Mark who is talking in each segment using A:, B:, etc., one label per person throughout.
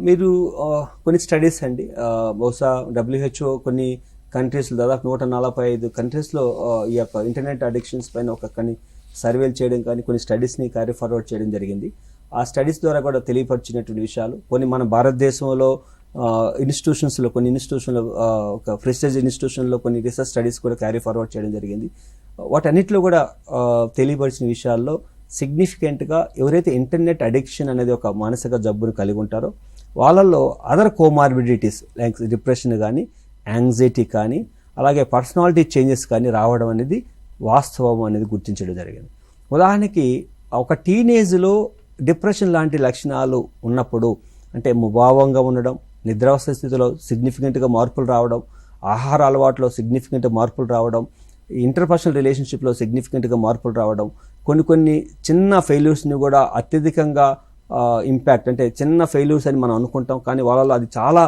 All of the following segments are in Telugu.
A: మీరు కొన్ని స్టడీస్ అండి, బహుశా డబ్ల్యూహెచ్ఓ కొన్ని కంట్రీస్లో దాదాపు 145 కంట్రీస్లో ఈ యొక్క ఇంటర్నెట్ అడిక్షన్స్ పైన కొన్ని సర్వేలు చేయడం కానీ కొన్ని స్టడీస్ని క్యారీ ఫార్వర్డ్ చేయడం జరిగింది. ఆ స్టడీస్ ద్వారా కూడా తెలియపరిచినటువంటి విషయాలు కొన్ని మన భారతదేశంలో కొన్ని ఇన్స్టిట్యూషన్లో ఒక ప్రెస్టీజ్ ఇన్స్టిట్యూషన్లో కొన్ని రీసెర్చ్ స్టడీస్ కూడా క్యారీ ఫార్వర్డ్ చేయడం జరిగింది. వాటన్నిటిలో కూడా తెలియపరిచిన విషయాల్లో సిగ్నిఫికెంట్గా ఎవరైతే ఇంటర్నెట్ అడిక్షన్ అనేది ఒక మానసిక జబ్బును కలిగి ఉంటారో వాళ్ళల్లో అదర్ కోమార్బిడిటీస్ లైక్ డిప్రెషన్ కానీ యాంగ్జైటీ కానీ అలాగే పర్సనాలిటీ చేంజెస్ కానీ రావడం అనేది వాస్తవం అనేది గుర్తించడం జరిగింది. ఉదాహరణకి ఒక టీనేజ్లో డిప్రెషన్ లాంటి లక్షణాలు ఉన్నప్పుడు అంటే ముభావంగా ఉండడం, నిద్రావస్థ స్థితిలో సిగ్నిఫికెంట్గా మార్పులు రావడం, ఆహార అలవాట్లో సిగ్నిఫికెంట్ మార్పులు రావడం, ఇంటర్పర్సనల్ రిలేషన్షిప్లో సిగ్నిఫికెంట్గా మార్పులు రావడం, కొన్ని చిన్న ఫెయిల్యూర్స్ని కూడా అత్యధికంగా ఇంపాక్ట్ అంటే చిన్న ఫెయిల్యూర్స్ అని మనం అనుకుంటాం కానీ వాళ్ళలో అది చాలా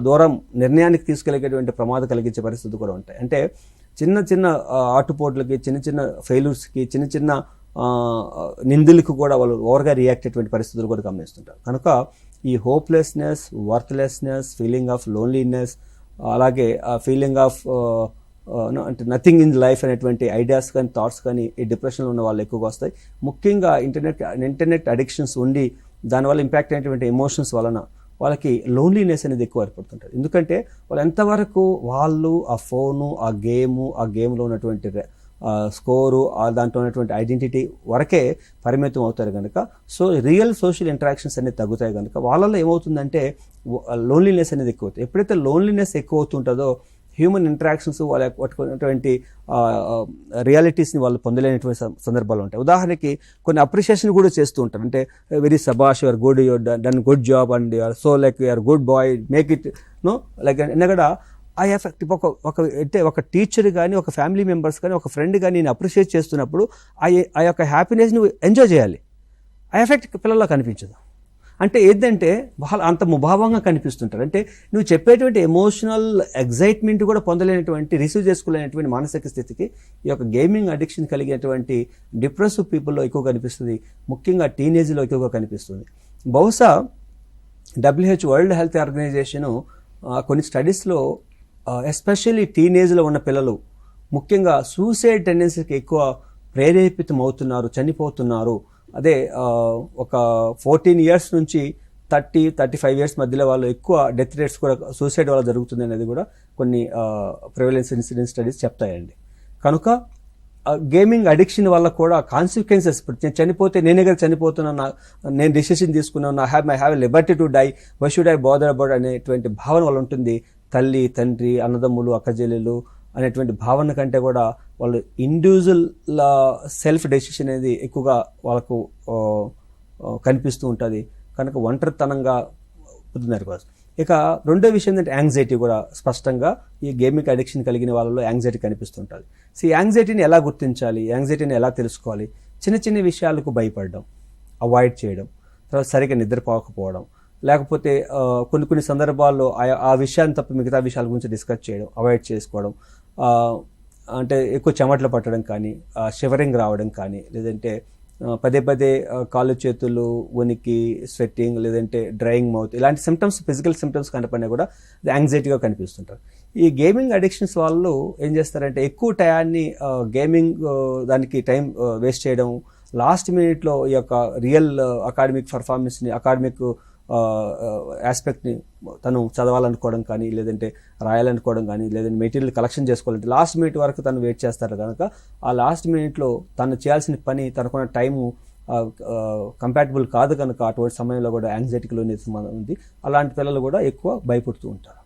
A: దూరం నిర్ణయానికి తీసుకెళ్ళేటువంటి ప్రమాదం కలిగించే పరిస్థితులు కూడా ఉంటాయి. అంటే చిన్న ఆటుపోట్లకి, చిన్న ఫెయిల్యూర్స్కి, చిన్న నిందులకు కూడా వాళ్ళు ఓవర్గా రియాక్ట్ అయ్యేటువంటి పరిస్థితులు కూడా గమనిస్తుంటారు. కనుక ఈ hopelessness, worthlessness, feeling of loneliness, అలాగే ఫీలింగ్ ఆఫ్ అంటే నథింగ్ ఇన్ లైఫ్ అనేటువంటి ఐడియాస్ కానీ థాట్స్ కానీ ఈ డిప్రెషన్లో ఉన్న వాళ్ళు ఎక్కువగా వస్తాయి. ముఖ్యంగా ఇంటర్నెట్ అడిక్షన్స్ ఉండి దానివల్ల ఇంపాక్ట్ అయినటువంటి ఎమోషన్స్ వలన వాళ్ళకి లోన్లీనెస్ అనేది ఎక్కువ ఏర్పడుతుంటుంది. ఎందుకంటే వాళ్ళు ఎంతవరకు వాళ్ళు ఆ ఫోను, ఆ గేమ్లో ఉన్నటువంటి స్కోరు, దాంట్లో ఉన్నటువంటి ఐడెంటిటీ వరకే పరిమితం అవుతారు కనుక రియల్ సోషల్ ఇంటరాక్షన్స్ అనేది తగ్గుతాయి కనుక వాళ్ళలో ఏమవుతుందంటే లోన్లీనెస్ అనేది ఎక్కువ అవుతుంది. ఎప్పుడైతే లోన్లీనెస్ ఎక్కువ అవుతుంటుందో హ్యూమన్ ఇంటరాక్షన్స్ వాళ్ళ పట్టుకున్నటువంటి రియాలిటీస్ని వాళ్ళు పొందలేనటువంటి సందర్భాలు ఉంటాయి. ఉదాహరణకి కొన్ని అప్రిషియేషన్ కూడా చేస్తూ ఉంటారు. అంటే వెరీ సబాష్, your good, your done good job and your so like your good boy, make it no like కూడా ఆ ఎఫెక్ట్ ఒక టీచర్ కానీ, ఒక ఫ్యామిలీ మెంబర్స్ కానీ, ఒక ఫ్రెండ్ కానీ నేను అప్రిషియేట్ చేస్తున్నప్పుడు ఆ యొక్క హ్యాపీనెస్ని ఎంజాయ్ చేయాలి. ఆ ఎఫెక్ట్ పిల్లల్లో కనిపించదు. అంటే ఏంటంటే వాళ్ళు అంత ముభావంగా కనిపిస్తుంటారు. అంటే నువ్వు చెప్పేటువంటి ఎమోషనల్ ఎగ్జైట్మెంట్ కూడా పొందలేనటువంటి, రిసీవ్ చేసుకోలేనటువంటి మానసిక స్థితికి ఈ యొక్క గేమింగ్ అడిక్షన్ కలిగేటువంటి డిప్రెసివ్ పీపుల్లో ఎక్కువ కనిపిస్తుంది. ముఖ్యంగా టీనేజ్లో ఎక్కువగా కనిపిస్తుంది. బహుశా WHO వరల్డ్ హెల్త్ ఆర్గనైజేషను కొన్ని స్టడీస్లో ఎస్పెషల్లీ టీనేజ్లో ఉన్న పిల్లలు ముఖ్యంగా సూసైడ్ టెండెన్సీకి ఎక్కువ ప్రేరేపితం అవుతున్నారు, చనిపోతున్నారు. అదే ఒక 14 years నుంచి 30-35 years మధ్యలో వాళ్ళు ఎక్కువ డెత్ రేట్స్ కూడా సూసైడ్ వల్ల జరుగుతుంది అనేది కూడా కొన్ని ప్రివలెన్స్ ఇన్సిడెంట్ స్టడీస్ చెప్తాయండి. కనుక గేమింగ్ అడిక్షన్ వల్ల కూడా కాన్సిక్వెన్సెస్, నేను చనిపోతే నేనే కదా చనిపోతున్నాను, నేను డిసిషన్ తీసుకున్నాను, I have liberty to die, why should I bother about అనేటువంటి భావన వల్ల ఉంటుంది. తల్లి, తండ్రి, అన్నదమ్ములు, అక్కచెల్లెలు అనేటువంటి భావన కంటే కూడా వాళ్ళు ఇండివిజువల్ సెల్ఫ్ డెసిషన్ అనేది ఎక్కువగా వాళ్ళకు కనిపిస్తూ ఉంటుంది. కనుక ఒంటరితనంగా పొందుతున్నారు కోసం. ఇక రెండో విషయం ఏంటంటే యాంగ్జైటీ కూడా స్పష్టంగా ఈ గేమింగ్ అడిక్షన్ కలిగిన వాళ్ళలో యాంగ్జైటీ కనిపిస్తుంటుంది. ఈ యాంగ్జైటీని ఎలా గుర్తించాలి, యాంగ్జైటీని ఎలా తెలుసుకోవాలి? చిన్న విషయాలకు భయపడడం, అవాయిడ్ చేయడం, తర్వాత సరిగ్గా నిద్రపోకపోవడం, లేకపోతే కొన్ని సందర్భాల్లో ఆ విషయాన్ని తప్ప మిగతా విషయాల గురించి డిస్కస్ చేయడం, అవాయిడ్ చేసుకోవడం, అంటే ఎక్కువ చెమటలు పట్టడం కానీ, షివరింగ్ రావడం కానీ, లేదంటే పదే కాళ్ళు చేతులు వణికి, స్వెట్టింగ్, లేదంటే డ్రైయింగ్ మౌత్, ఇలాంటి సిమ్టమ్స్, ఫిజికల్ సిమ్టమ్స్ కనపడినా కూడా యాంగ్జైటీగా కనిపిస్తుంటారు. ఈ గేమింగ్ అడిక్షన్స్ వాళ్ళు ఏం చేస్తారంటే ఎక్కువ టయాన్ని గేమింగ్ దానికి టైం వేస్ట్ చేయడం, లాస్ట్ మినిట్లో ఈ యొక్క రియల్ అకాడమిక్ పర్ఫార్మెన్స్ని, అకాడమిక్ ఆస్పెక్ట్ని తను చదవాలనుకోవడం కానీ, లేదంటే రాయాలనుకోవడం కానీ, లేదంటే మెటీరియల్ కలెక్షన్ చేసుకోవాలంటే లాస్ట్ మినిట్ వరకు తను వెయిట్ చేస్తారు కనుక ఆ లాస్ట్ మినిట్లో తను చేయాల్సిన పని, తనకున్న టైము కంపాటబుల్ కాదు కనుక అటువంటి సమయంలో కూడా యాంగ్జైటీకి లోనే ఉంది. అలాంటి పిల్లలు కూడా ఎక్కువ భయపడుతూ ఉంటారు.